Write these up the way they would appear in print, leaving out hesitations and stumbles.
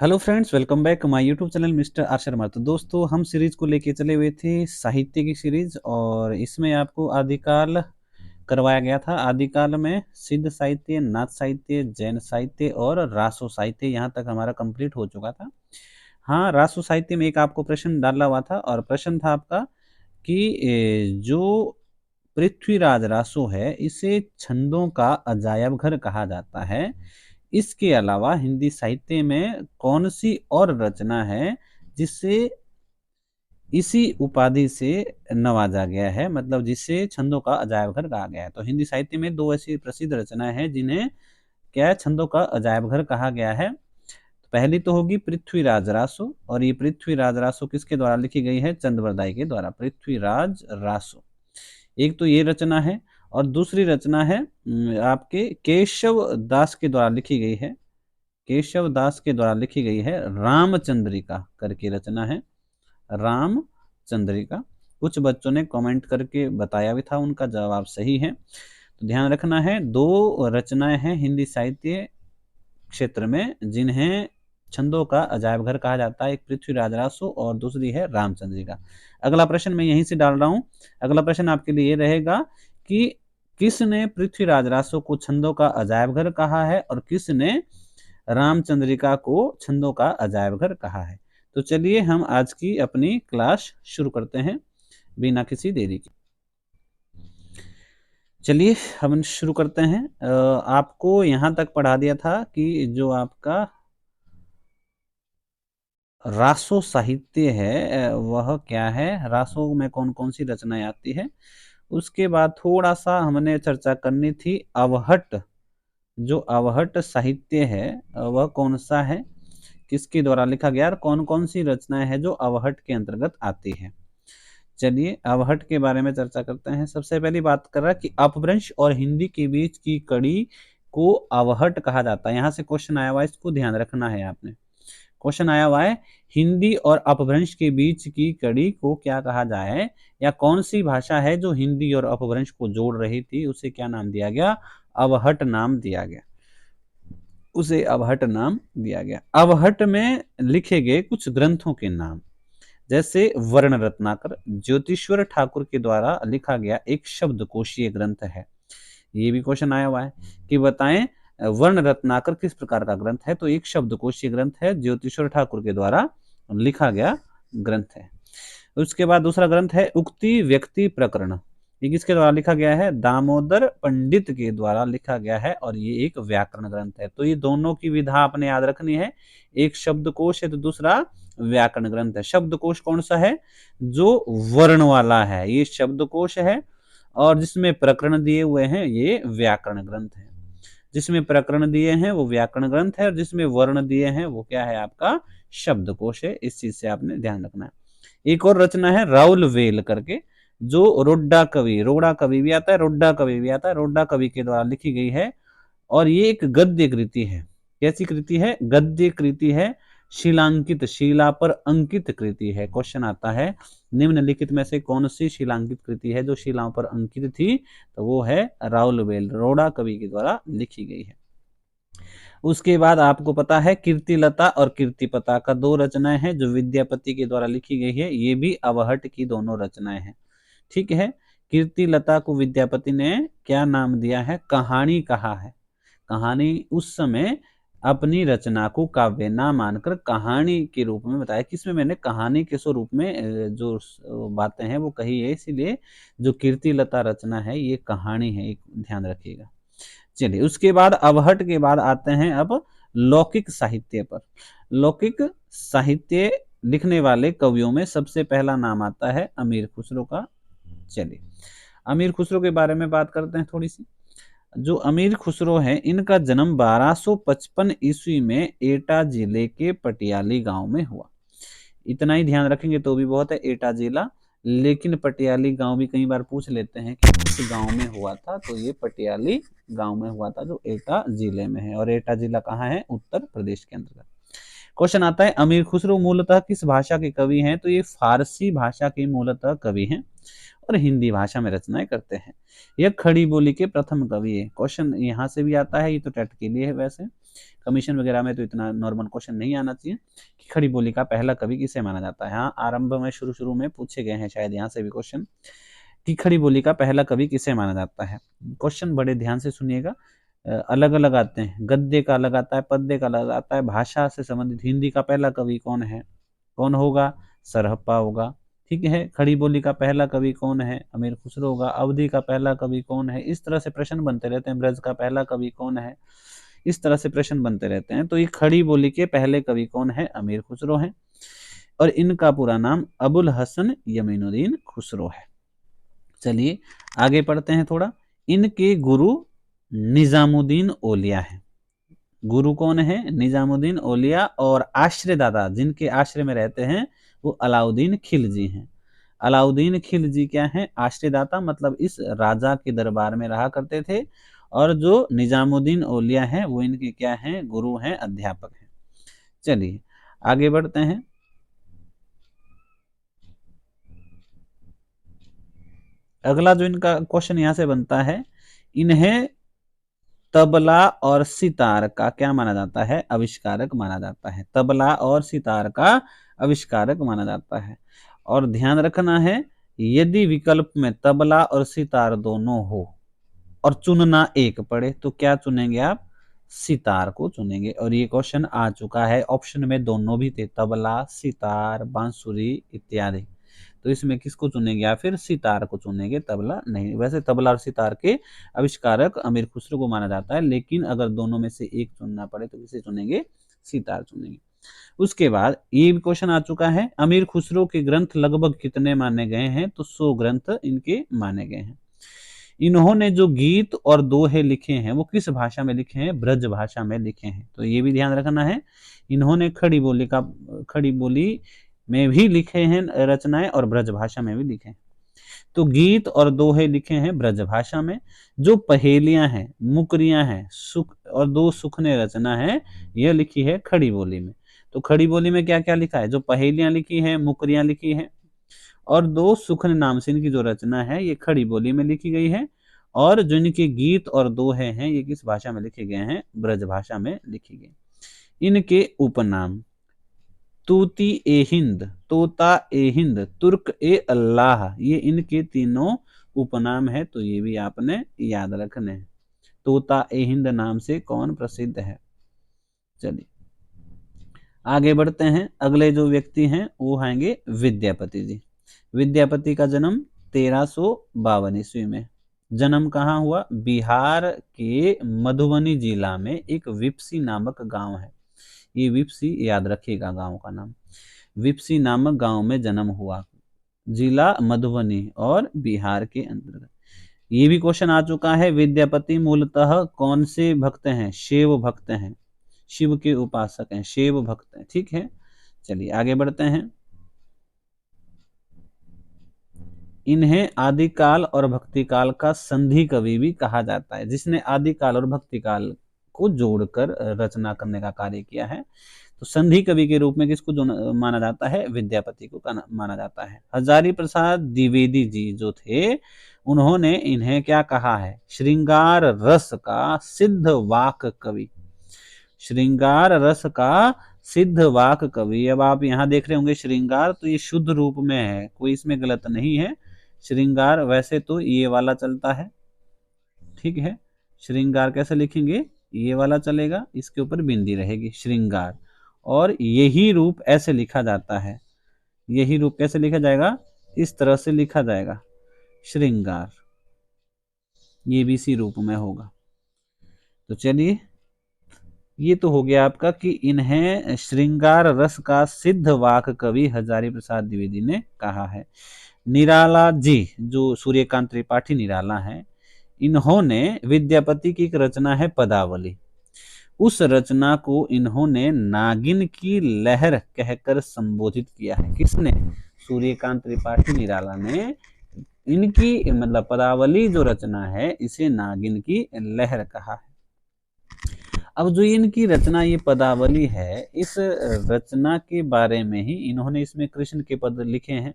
Hello friends, welcome back my YouTube channel mister R Sharma. तो दोस्तों, हम सीरीज को लेके चले हुए थे साहित्य की सीरीज, और इसमें आपको आदिकाल करवाया गया था। आदिकाल में सिद्ध साहित्य, नाथ साहित्य, जैन साहित्य और रासो साहित्य, यहाँ तक हमारा कंप्लीट हो चुका था। हाँ, रासो साहित्य में एक आपको प्रश्न डाला हुआ था, और प्रश्न था आपका कि जो पृथ्वीराज रासो है, इसे छंदों का अजायब घर कहा जाता है। इसके अलावा हिंदी साहित्य में कौन सी और रचना है जिसे इसी उपाधि से नवाजा गया है, मतलब जिसे छंदों का अजायब घर कहा गया है। तो हिंदी साहित्य में दो ऐसी प्रसिद्ध रचनाएं हैं जिन्हें क्या है, छंदों का अजायब घर कहा गया है। तो पहली तो होगी पृथ्वीराज रासो, और ये पृथ्वीराज रासो किसके द्वारा लिखी गई है? चंद्रबरदाई के द्वारा, पृथ्वीराज रासो। एक तो ये रचना है, और दूसरी रचना है आपके केशव दास के द्वारा लिखी गई है। केशव दास के द्वारा लिखी गई है रामचंद्रिका करके रचना है, रामचंद्रिका। कुछ बच्चों ने कमेंट करके बताया भी था, उनका जवाब सही है। तो ध्यान रखना है, दो रचनाएं हैं हिंदी साहित्य क्षेत्र में जिन्हें छंदों का अजायब घर कहा जाता है। एक पृथ्वीराज रासो और दूसरी है रामचंद्रिका। अगला प्रश्न मैं यहीं से डाल रहा हूं। अगला प्रश्न आपके लिए ये रहेगा कि किसने पृथ्वीराज रासो को छंदों का अजायब घर कहा है, और किसने रामचंद्रिका को छंदों का अजायब घर कहा है। तो चलिए हम आज की अपनी क्लास शुरू करते हैं बिना किसी देरी के। चलिए हम शुरू करते हैं। आपको यहाँ तक पढ़ा दिया था कि जो आपका रासो साहित्य है वह क्या है, रासो में कौन कौन सी रचनाएं आती है। उसके बाद थोड़ा सा हमने चर्चा करनी थी अवहट। जो अवहट साहित्य है वह कौन सा है, किसके द्वारा लिखा गया, और कौन कौन सी रचनाएं हैं जो अवहट के अंतर्गत आती है। चलिए अवहट के बारे में चर्चा करते हैं। सबसे पहली बात कर रहा है कि अपभ्रंश और हिंदी के बीच की कड़ी को अवहट कहा जाता है। यहाँ से क्वेश्चन आया हुआ है, इसको ध्यान रखना है आपने। क्वेश्चन आया हुआ है, हिंदी और अपभ्रंश के बीच की कड़ी को क्या कहा जाए, या कौन सी भाषा है जो हिंदी और अपभ्रंश को जोड़ रही थी, उसे क्या नाम दिया गया? अवहट नाम दिया गया, उसे अवहट नाम दिया गया। अवहट में लिखे गए कुछ ग्रंथों के नाम, जैसे वर्ण रत्नाकर ज्योतिश्वर ठाकुर के द्वारा लिखा गया एक शब्दकोशीय ग्रंथ है। ये भी क्वेश्चन आया हुआ है कि बताएं वर्ण रत्नाकर किस प्रकार का ग्रंथ है। तो एक शब्दकोशीय ग्रंथ है, ज्योतिश्वर ठाकुर के द्वारा लिखा गया ग्रंथ है। उसके बाद दूसरा ग्रंथ है उक्ति व्यक्ति प्रकरण। ये किसके द्वारा लिखा गया है? दामोदर पंडित के द्वारा लिखा गया है, और ये एक व्याकरण ग्रंथ है। तो ये दोनों की विधा आपने याद रखनी है, एक शब्दकोश है तो दूसरा व्याकरण ग्रंथ है। शब्दकोश कौन सा है? जो वर्ण वाला है, ये शब्दकोश है, और जिसमें प्रकरण दिए हुए हैं ये व्याकरण ग्रंथ है। जिसमें प्रकरण दिए हैं वो व्याकरण ग्रंथ है, और जिसमें वर्ण दिए हैं वो क्या है? आपका शब्दकोश है। इस चीज से आपने ध्यान रखना है। एक और रचना है राउल वेल करके, जो रोड्डा कवि, रोड़ा कवि भी आता है, रोड्डा कवि भी आता है, रोड्डा कवि के द्वारा लिखी गई है, और ये एक गद्य कृति है। कैसी कृति है? गद्य कृति है। शिलांकित, शिला पर अंकित कृति है। क्वेश्चन आता है निम्नलिखित में से कौन सी शिलांकित कृति है जो शिलाओं पर अंकित थी? तो वो है राउल वेल, रोड़ा कवि के द्वारा लिखी गई है। उसके बाद आपको पता है कीर्तिलता और कीर्तिपता का दो रचनाएं हैं जो विद्यापति के द्वारा लिखी गई है। ये भी अवहट की दोनों रचनाएं हैं। ठीक है। कीर्तिलता को विद्यापति ने क्या नाम दिया है? कहानी कहा है। कहानी उस समय अपनी रचना को काव्य ना मानकर कहानी के रूप में बताया। किसमें? मैंने कहानी के स्वरूप में जो बातें हैं वो कही है, इसीलिए जो कीर्तिलता रचना है ये कहानी है, एक ध्यान रखिएगा। चलिए उसके बाद अवहट के बाद आते हैं अब लौकिक साहित्य पर। लौकिक साहित्य लिखने वाले कवियों में सबसे पहला नाम आता है अमीर खुसरो का। चलिए अमीर खुसरो के बारे में बात करते हैं थोड़ी सी। जो अमीर खुसरो है, इनका जन्म 1255 ईस्वी में एटा जिले के पटियाली गांव में हुआ। इतना ही ध्यान रखेंगे तो भी बहुत है, एटा जिला। लेकिन पटियाली गांव भी कई बार पूछ लेते हैं कि किस गांव में हुआ था, तो ये पटियाली गांव में हुआ था जो एटा जिले में है, और एटा जिला कहाँ है? उत्तर प्रदेश के अंतर्गत। क्वेश्चन आता है अमीर खुसरो मूलतः किस भाषा के कवि हैं? तो ये फारसी भाषा के मूलतः कवि हैं, और हिंदी भाषा में रचनाएं करते हैं। यह खड़ी बोली के प्रथम कवि है। क्वेश्चन यहाँ से भी आता है, ये तो टेट के लिए है, वैसे कमीशन वगैरह में तो इतना नॉर्मल क्वेश्चन नहीं आना चाहिए कि खड़ी बोली का पहला कवि किसे माना जाता है। हाँ, आरंभ में शुरू में पूछे गए हैं शायद यहाँ से भी क्वेश्चन कि खड़ी बोली का पहला कवि किसे माना जाता है। क्वेश्चन बड़े ध्यान से सुनिएगा, अलग अलग आते हैं, गद्य का अलग आता है, पद्य का अलग आता है, भाषा से संबंधित हिंदी का पहला कवि कौन है, कौन होगा, सरहप्पा होगा। ठीक है, खड़ी बोली का पहला कवि कौन है, अमीर खुसरो होगा। अवधि का पहला कवि कौन है, इस तरह से प्रश्न बनते रहते हैं। ब्रज का पहला कवि कौन है, इस तरह से प्रश्न बनते रहते हैं। तो ये खड़ी बोली के पहले कवि कौन है, अमीर खुसरो हैं, और इनका पूरा नाम अबुल हसन यमीनुद्दीन खुसरो है। चलिए आगे पढ़ते हैं थोड़ा। इनके गुरु निजामुद्दीन औलिया है। गुरु कौन है, निजामुद्दीन औलिया, और आश्रय दादा जिनके आश्रय में रहते हैं वो अलाउद्दीन खिलजी हैं। अलाउद्दीन खिलजी क्या है, आश्रयदाता, मतलब इस राजा के दरबार में रहा करते थे, और जो निजामुद्दीन औलिया हैं वो इनके क्या हैं, गुरु हैं, अध्यापक हैं। चलिए आगे बढ़ते हैं। अगला जो इनका क्वेश्चन यहां से बनता है, इन्हें तबला और सितार का क्या माना जाता है, आविष्कारक माना जाता है। तबला और सितार का आविष्कारक माना जाता है। और ध्यान रखना है, यदि विकल्प में तबला और सितार दोनों हो और चुनना एक पड़े तो क्या चुनेंगे आप, सितार को चुनेंगे। और ये क्वेश्चन आ चुका है, ऑप्शन में दोनों भी थे, तबला, सितार, बांसुरी इत्यादि। तो इसमें किसको चुनेंगे, या फिर सितार को चुनेंगे, तबला नहीं। वैसे तबला और सितार के आविष्कारक अमीर खुसरो को माना जाता है, लेकिन अगर दोनों में से एक चुनना पड़े तो किसे चुनेंगे, सितार चुनेंगे। उसके बाद ये क्वेश्चन आ चुका है, अमीर खुसरो के ग्रंथ लगभग कितने माने गए हैं, तो 100 ग्रंथ इनके माने गए हैं। इन्होंने जो गीत और दोहे लिखे हैं वो किस भाषा में लिखे हैं, ब्रज भाषा में लिखे हैं। तो ये भी ध्यान रखना है, इन्होंने खड़ी बोली में भी लिखे हैं रचनाएं, और ब्रज भाषा में भी लिखे हैं। तो गीत और दोहे लिखे हैं ब्रज भाषा में। जो पहेलियां हैं, मुकरियां हैं, सुख और दो सुखने रचना है, यह लिखी है खड़ी बोली में। तो खड़ी बोली में क्या क्या लिखा है, जो पहेलियां लिखी हैं, मुकरियां लिखी हैं, और दो सुखन नाम से इनकी जो रचना है ये खड़ी बोली में लिखी गई है। और जो इनके गीत और दोहे हैं ये किस भाषा में लिखे गए हैं, ब्रज भाषा में लिखे गए। इनके उपनाम, तूती ए हिंद, तोता ए हिंद, तुर्क ए अल्लाह, ये इनके तीनों उपनाम है। तो ये भी आपने याद रखने हैं। तोता ए हिंद नाम से कौन प्रसिद्ध है। चलिए आगे बढ़ते हैं। अगले जो व्यक्ति हैं वो आएंगे विद्यापति जी। विद्यापति का जन्म 1352 ईस्वी में। जन्म कहाँ हुआ, बिहार के मधुबनी जिला में एक विप्सी नामक गांव है। ये विप्सी याद रखिएगा गांव का नाम। विप्सी नामक गांव में जन्म हुआ, जिला मधुबनी और बिहार के अंतर्गत। ये भी क्वेश्चन आ चुका है, विद्यापति मूलतः कौन से भक्त हैं, शिव भक्त हैं, शिव के उपासक हैं, शिव भक्त हैं। ठीक है, चलिए आगे बढ़ते हैं। इन्हें आदिकाल और भक्तिकाल का संधि कवि भी कहा जाता है, जिसने आदिकाल और भक्तिकाल को जोड़कर रचना करने का कार्य किया है। तो संधि कवि के रूप में किसको जो माना जाता है, विद्यापति को माना जाता है। हजारी प्रसाद द्विवेदी जी जो थे, उन्होंने इन्हें क्या कहा है, श्रृंगार रस का सिद्ध वाक कवि। श्रृंगार रस का सिद्ध वाक कवि। अब आप यहाँ देख रहे होंगे श्रृंगार, तो ये शुद्ध रूप में है, कोई इसमें गलत नहीं है। श्रृंगार वैसे तो ये वाला चलता है, ठीक है, श्रृंगार कैसे लिखेंगे, ये वाला चलेगा, इसके ऊपर बिंदी रहेगी, श्रृंगार। और यही रूप ऐसे लिखा जाता है, यही रूप कैसे लिखा जाएगा, इस तरह से लिखा जाएगा, श्रृंगार, ये भी इसी रूप में होगा। तो चलिए ये तो हो गया आपका कि इन्हें श्रृंगार रस का सिद्ध वाक कवि हजारी प्रसाद द्विवेदी ने कहा है। निराला जी, जो सूर्यकांत त्रिपाठी निराला हैं, इन्होंने विद्यापति की एक रचना है पदावली, उस रचना को इन्होंने नागिन की लहर कहकर संबोधित किया है। किसने, सूर्यकांत त्रिपाठी निराला ने इनकी मतलब पदावली जो रचना है इसे नागिन की लहर कहा है। अब जो इनकी रचना ये पदावली है, इस रचना के बारे में ही इन्होंने इसमें कृष्ण के पद लिखे हैं।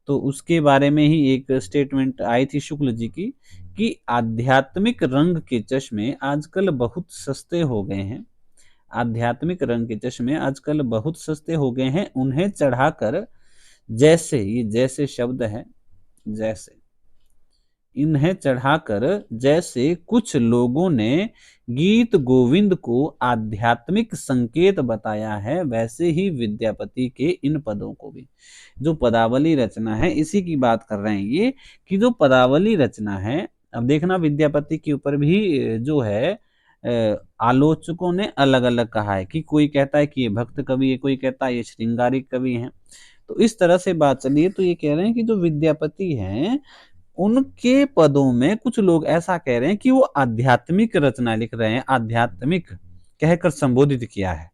तो उसके बारे में ही एक स्टेटमेंट आई थी शुक्ल जी की कि आध्यात्मिक रंग के चश्मे आजकल बहुत सस्ते हो गए हैं। आध्यात्मिक रंग के चश्मे आजकल बहुत सस्ते हो गए हैं, उन्हें चढ़ाकर जैसे, ये जैसे शब्द है, जैसे, इन्हें चढ़ाकर जैसे कुछ लोगों ने गीत गोविंद को आध्यात्मिक संकेत बताया है, वैसे ही विद्यापति के इन पदों को भी, जो पदावली रचना है इसी की बात कर रहे हैं ये, कि जो पदावली रचना है, अब देखना विद्यापति के ऊपर भी जो है आलोचकों ने अलग अलग कहा है, कि कोई कहता है कि ये भक्त कवि है, कोई कहता है ये श्रृंगारिक कवि हैं। तो इस तरह से बात चली है, तो ये कह रहे हैं कि जो विद्यापति हैं उनके पदों में कुछ लोग ऐसा कह रहे हैं कि वो आध्यात्मिक रचना लिख रहे हैं, आध्यात्मिक कहकर संबोधित किया है,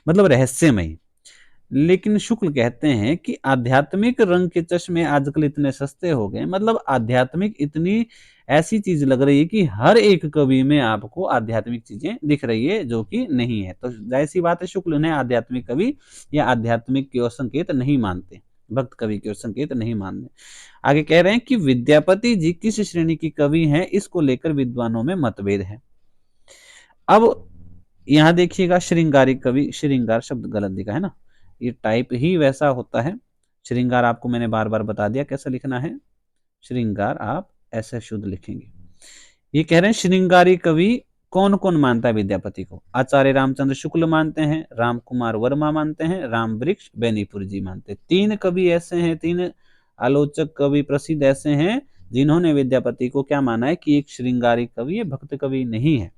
मतलब रहस्यमयी। लेकिन शुक्ल कहते हैं कि आध्यात्मिक रंग के चश्मे आजकल इतने सस्ते हो गए, मतलब आध्यात्मिक इतनी ऐसी चीज लग रही है कि हर एक कवि में आपको आध्यात्मिक चीजें दिख रही है, जो कि नहीं है। तो जाहिर सी बात है शुक्ल ने आध्यात्मिक कवि या आध्यात्मिक की ओर संकेत नहीं मानते, भक्त कवि की ओर संकेत नहीं मानते। आगे कह रहे हैं कि विद्यापति जी किस श्रेणी की कवि हैं, इसको लेकर विद्वानों में मतभेद है। अब यहां देखिएगा श्रृंगारिक कवि, श्रृंगार शब्द गलत दिखा है ना, ये टाइप ही वैसा होता है। श्रृंगार आपको मैंने बार बार बता दिया कैसा लिखना है, श्रृंगार आप ऐसे शुद्ध लिखेंगे। ये कह रहे हैं श्रृंगारी कवि कौन कौन मानता है विद्यापति को? आचार्य रामचंद्र शुक्ल मानते हैं, राम कुमार वर्मा मानते हैं, राम वृक्ष बेनीपुर जी मानते हैं। तीन कवि ऐसे हैं, तीन आलोचक कवि प्रसिद्ध ऐसे हैं जिन्होंने विद्यापति को क्या माना है कि एक श्रृंगारी कवि है, भक्त कवि नहीं है।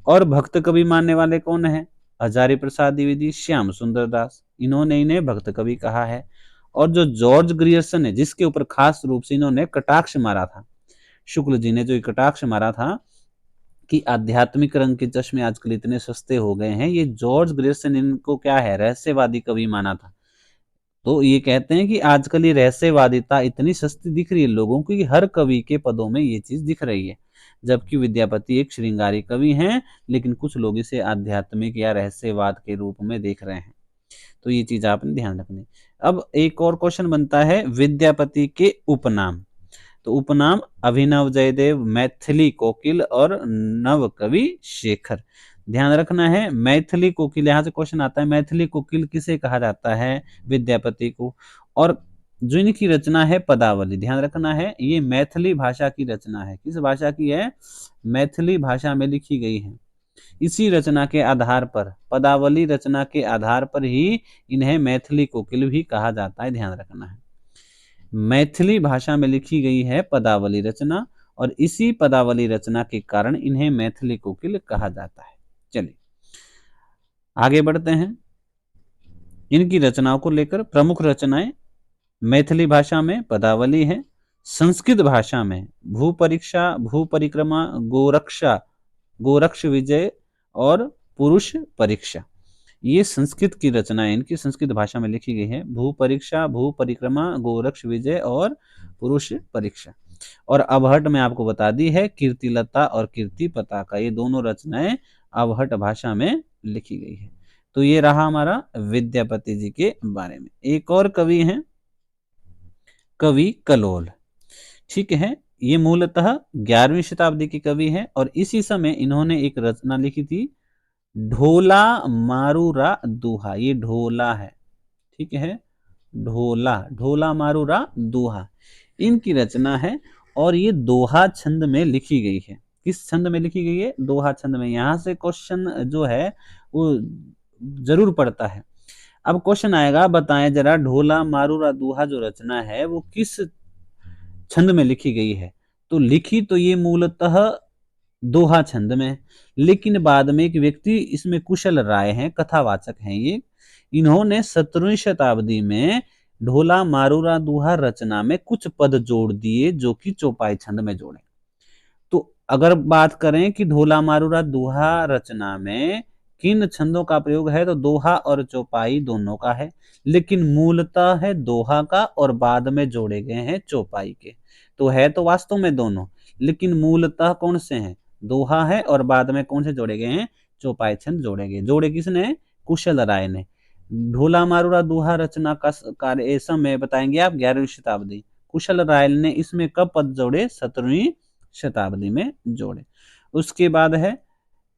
और भक्त कवि मानने वाले कौन है? हजारी प्रसाद द्विवेदी, श्याम सुंदर दास, इन्होंने इन्हें भक्त कवि कहा है। और जो जॉर्ज ग्रियर्सन है, जिसके ऊपर खास रूप से इन्होंने कटाक्ष मारा था, शुक्ल जी ने जो कटाक्ष मारा था कि आध्यात्मिक रंग के चश्मे आजकल इतने सस्ते हो गए हैं, ये जॉर्ज ग्रियर्सन इनको क्या है, रहस्यवादी कवि माना था। तो ये कहते हैं कि आजकल ये रहस्यवादिता इतनी सस्ती दिख रही है लोगों को कि हर कवि के पदों में ये चीज दिख रही है, जबकि विद्यापति एक श्रृंगारी कवि हैं, लेकिन कुछ लोग इसे आध्यात्मिक या रहस्यवाद के रूप में देख रहे हैं। तो ये चीज आपने ध्यान रखनी। अब एक और क्वेश्चन बनता है विद्यापति के उपनाम। तो उपनाम अभिनव जयदेव, मैथिली कोकिल और नव कवि शेखर। ध्यान रखना है मैथिली कोकिल, यहां से क्वेश्चन आता है मैथिली कोकिल किसे कहा जाता है? विद्यापति को। और जो इनकी रचना है पदावली, ध्यान रखना है ये मैथिली भाषा की रचना है। किस भाषा की है? मैथिली भाषा में लिखी गई है। इसी रचना के आधार पर, पदावली रचना के आधार पर ही इन्हें मैथिली कोकिल भी कहा जाता है, ध्यान रखना है। मैथिली भाषा में लिखी गई है पदावली रचना, और इसी पदावली रचना के कारण इन्हें मैथिली कोकिल कहा जाता है। चलिए आगे बढ़ते हैं। इनकी रचनाओं को लेकर प्रमुख रचनाएं मैथिली भाषा में पदावली है, संस्कृत भाषा में भू परीक्षा, भू परिक्रमा, गोरक्षा, गोरक्ष विजय और पुरुष परीक्षा। ये संस्कृत की रचनाएं इनकी संस्कृत भाषा में लिखी गई है। भू परीक्षा, भू परिक्रमा, गोरक्ष विजय और पुरुष परीक्षा। और अवहट में आपको बता दी है कीर्तिलता और कीर्ति पताका, ये दोनों रचनाएं अवहट भाषा में लिखी गई है। तो ये रहा हमारा विद्यापति जी के बारे में। एक और कवि हैं कवि कलोल, ठीक है। ये मूलतः 11वीं शताब्दी के कवि हैं और इसी समय इन्होंने एक रचना लिखी थी ढोला मारूरा दूहा। ये ढोला है, ठीक है, ढोला, ढोला मारूरा दूहा इनकी रचना है और ये दोहा छंद में लिखी गई है। किस छंद में लिखी गई है? दोहा छंद में। यहां से क्वेश्चन जो है वो जरूर पड़ता है। अब क्वेश्चन आएगा, बताएं जरा ढोला मारूरा दूहा जो रचना है वो किस छंद में लिखी गई है? तो लिखी तो ये मूलतः दोहा छंद में, लेकिन बाद में एक व्यक्ति इसमें कुशल राय हैं, कथावाचक हैं ये, इन्होंने 17वीं शताब्दी में ढोला मारूरा दूहा रचना में कुछ पद जोड़ दिए जो कि चौपाई छंद में जोड़े। तो अगर बात करें कि ढोला मारूरा दूहा रचना में किन छंदों का प्रयोग है, तो दोहा और चौपाई दोनों का है, लेकिन मूलतः है दोहा का और बाद में जोड़े गए हैं चौपाई के। तो है तो वास्तव में दोनों, लेकिन मूलतः कौन से हैं? दोहा है और बाद में कौन से जोड़े गए हैं? चौपाई छंद जोड़े गए। जोड़े किसने? कुशल राय ने। ढोला मारूरा दोहा रचना का कार्य समय बताएंगे आप 11वीं शताब्दी। कुशल राय ने इसमें कब पद जोड़े? 17वीं शताब्दी में जोड़े। उसके बाद है,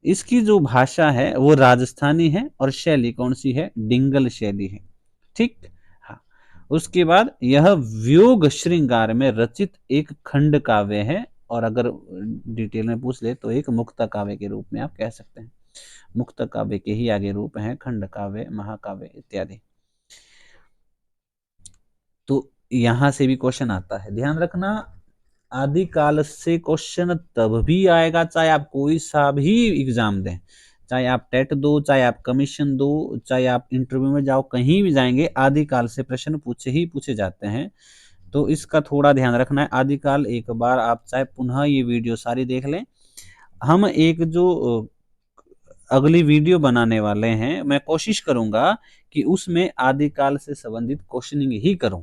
इसकी जो भाषा है वो राजस्थानी है और शैली कौन सी है? डिंगल शैली है। ठीक। हाँ। उसके बाद यह व्योग श्रृंगार में रचित एक खंड काव्य है, और अगर डिटेल में पूछ ले तो एक मुक्त काव्य के रूप में आप कह सकते हैं। मुक्त काव्य के ही आगे रूप हैं खंड काव्य, महाकाव्य इत्यादि। तो यहां से भी क्वेश्चन आता है, ध्यान रखना। आदिकाल से क्वेश्चन तब भी आएगा चाहे आप कोई सा भी एग्जाम दें, चाहे आप टेट दो, चाहे आप कमीशन दो, चाहे आप इंटरव्यू में जाओ, कहीं भी जाएंगे आदिकाल से प्रश्न पूछे ही पूछे जाते हैं। तो इसका थोड़ा ध्यान रखना है। आदिकाल एक बार आप चाहे पुनः ये वीडियो सारी देख लें। हम एक जो अगली वीडियो बनाने वाले हैं, मैं कोशिश करूंगा कि उसमें आदिकाल से संबंधित क्वेश्चनिंग ही करूं।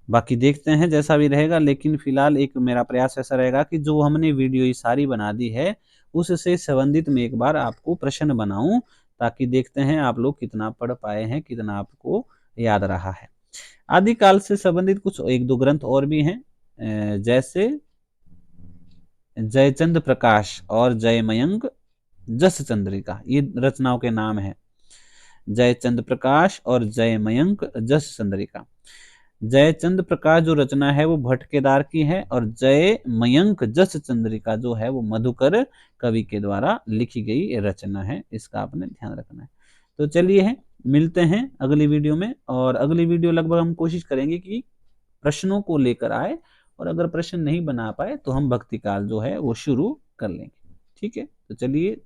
बाकी देखते हैं जैसा भी रहेगा, लेकिन फिलहाल एक मेरा प्रयास ऐसा रहेगा कि जो हमने वीडियो ये सारी बना दी है उससे संबंधित मैं एक बार आपको प्रश्न बनाऊं, ताकि देखते हैं आप लोग कितना पढ़ पाए हैं, कितना आपको याद रहा है। आदिकाल से संबंधित कुछ एक दो ग्रंथ और भी हैं, जैसे जयचंद प्रकाश और जयमयंक जस चंद्रिका, ये रचनाओं के नाम हैं। जयचंद प्रकाश और जयमयंक जस चंद्रिका। जयचंद प्रकाश जो रचना है वो भट्ट केदार की है, और जय मयंक जस चंद्रिका जो है वो मधुकर कवि के द्वारा लिखी गई रचना है। इसका आपने ध्यान रखना है। तो चलिए मिलते हैं अगली वीडियो में, और अगली वीडियो लगभग हम कोशिश करेंगे कि प्रश्नों को लेकर आए, और अगर प्रश्न नहीं बना पाए तो हम भक्ति काल जो है वो शुरू कर लेंगे। ठीक है, तो चलिए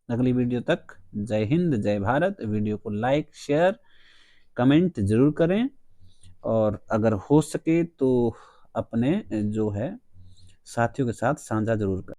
अगली वीडियो तक जय हिंद, जय भारत। वीडियो को लाइक, शेयर, कमेंट जरूर करें, और अगर हो सके तो अपने जो है साथियों के साथ साझा जरूर करें।